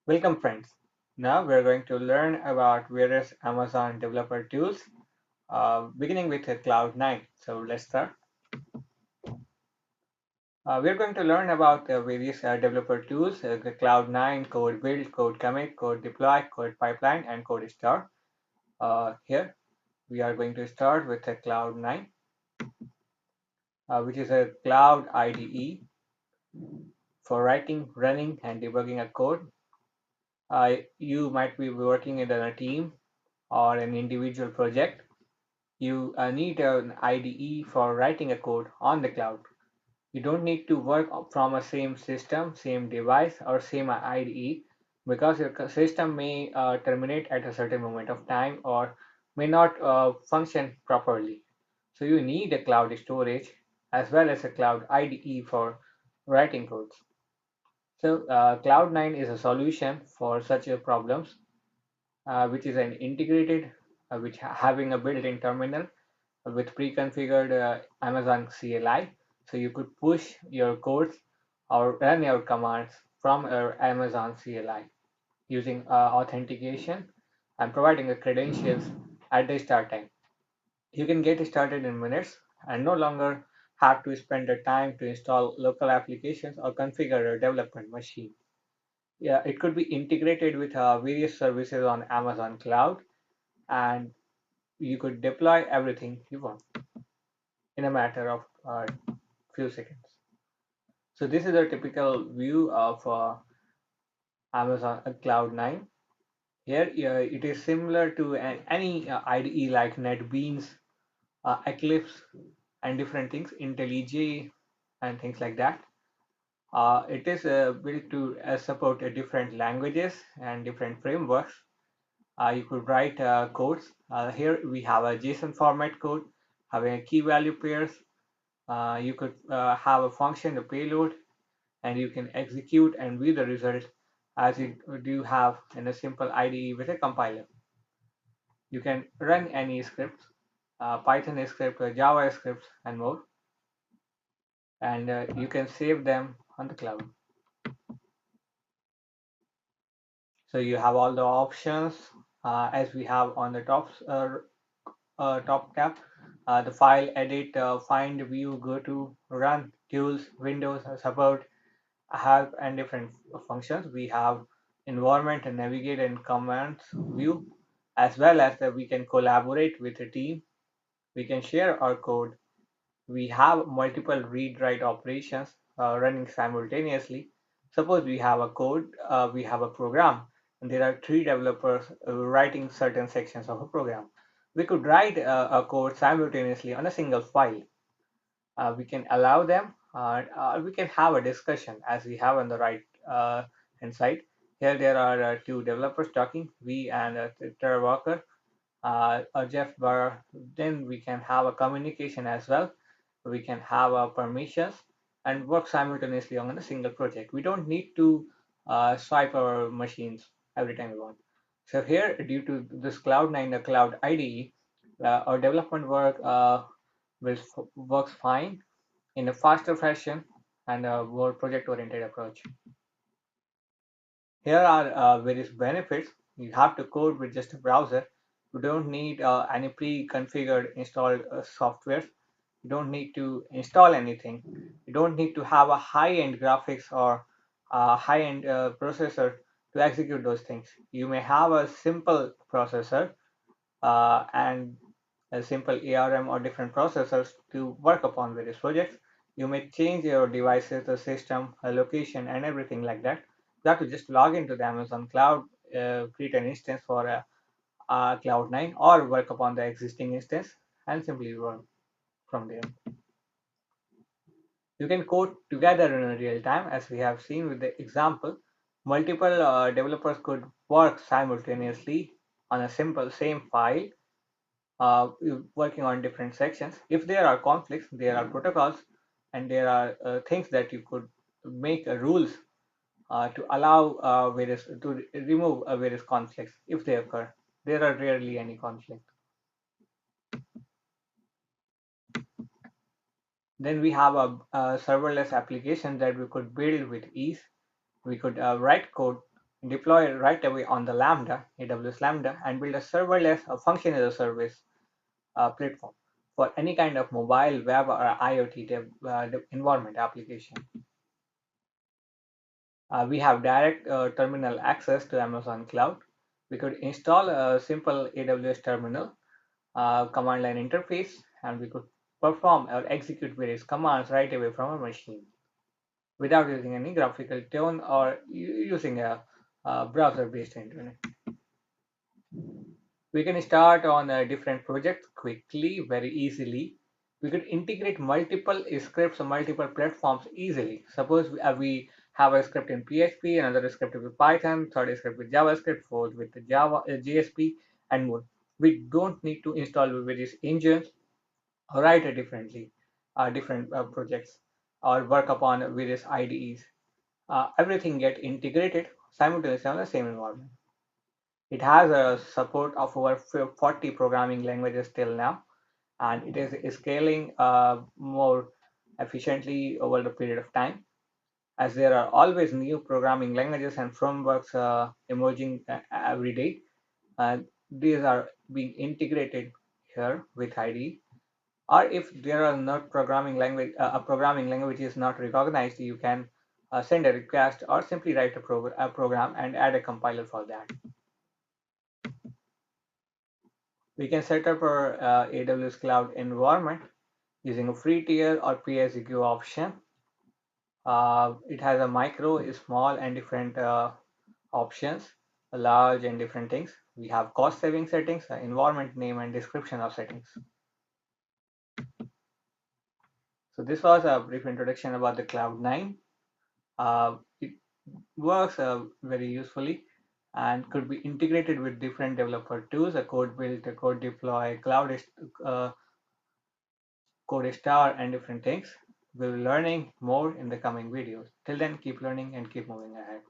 Welcome friends. Now we're going to learn about various Amazon developer tools, beginning with cloud9. So let's start. We're going to learn about various developer tools, the cloud9, code build, code commit, code deploy, code pipeline, and code start. Here we are going to start with cloud9, which is a cloud IDE for writing, running, and debugging a code. You might be working in a team or an individual project. You need an IDE for writing a code on the cloud. You don't need to work from a same system, same device, or same IDE because your system may terminate at a certain moment of time or may not function properly. So you need a cloud storage as well as a cloud IDE for writing codes. So Cloud9 is a solution for such problems, which is an integrated, which having a built-in terminal with pre-configured Amazon CLI. So you could push your codes or run your commands from your Amazon CLI using authentication and providing the credentials at the start time. You can get started in minutes and no longer have to spend the time to install local applications or configure a development machine. Yeah, it could be integrated with various services on Amazon Cloud, and you could deploy everything you want in a matter of few seconds. So this is a typical view of Amazon Cloud9. Here it is similar to any IDE like NetBeans, Eclipse, and different things, IntelliJ, and things like that. It is built to support different languages and different frameworks. You could write codes. Here we have a JSON format code, having a key value pairs. You could have a function, a payload, and you can execute and view the result as you do have in a simple IDE with a compiler. You can run any scripts, Python script, Java scripts, and more, and you can save them on the cloud. So you have all the options as we have on the top tab. The file, edit, find, view, go to, run, tools, windows, support, help, and different functions. We have environment and navigate and commands view, as well as that we can collaborate with a team. We can share our code. We have multiple read write operations running simultaneously. Suppose we have a code, we have a program, and there are three developers writing certain sections of a program. We could write a code simultaneously on a single file. We can allow them, we can have a discussion as we have on the right hand side. Here there are two developers talking, we and Trevor Walker, or Jeff Burr. Then we can have a communication as well. We can have permissions and work simultaneously on a single project. We don't need to swipe our machines every time we want. So here, due to this Cloud9, the Cloud IDE, our development work works fine in a faster fashion and a more project-oriented approach. Here are various benefits. You have to code with just a browser. You don't need any pre-configured installed software. You don't need to install anything. You don't need to have a high-end graphics or a high-end processor to execute those things. You may have a simple processor and a simple ARM or different processors to work upon various projects. You may change your devices, the system, location, and everything like that. You have to just log into the Amazon Cloud, create an instance for a Cloud9, or work upon the existing instance and simply work from there. You can code together in real time, as we have seen with the example. Multiple developers could work simultaneously on a simple same file, working on different sections. If there are conflicts, there are protocols, and there are things that you could make rules to allow various to remove various conflicts if they occur. There are rarely any conflict. Then we have a serverless application that we could build with ease. We could write code deploy it right away on the Lambda, AWS Lambda, and build a serverless function as a service platform for any kind of mobile, web, or IoT environment application. We have direct terminal access to Amazon Cloud. We could install a simple AWS terminal command line interface, and we could perform or execute various commands right away from our machine without using any graphical tone or using a browser-based internet. We can start on different projects quickly, very easily. We could integrate multiple scripts or multiple platforms easily. Suppose we have a script in PHP, another script with Python, third script with JavaScript, fourth with Java, JSP, and more. We don't need to install various engines or write it differently, different projects, or work upon various IDEs. Everything get integrated simultaneously on the same environment. It has a support of over 40 programming languages till now, and it is scaling more efficiently over the period of time, as there are always new programming languages and frameworks emerging every day. These are being integrated here with IDE. Or if there are not programming language, a programming language is not recognized, you can send a request or simply write a program and add a compiler for that. We can set up our AWS Cloud environment using a free tier or pay-as-you-go option. It has a micro, small, and different options, large and different things. We have cost saving settings, environment name, and description of settings. So this was a brief introduction about the cloud9. It works very usefully and could be integrated with different developer tools, a code build, a code deploy, uh, code star, and different things. We'll be learning more in the coming videos. Till then, keep learning and keep moving ahead.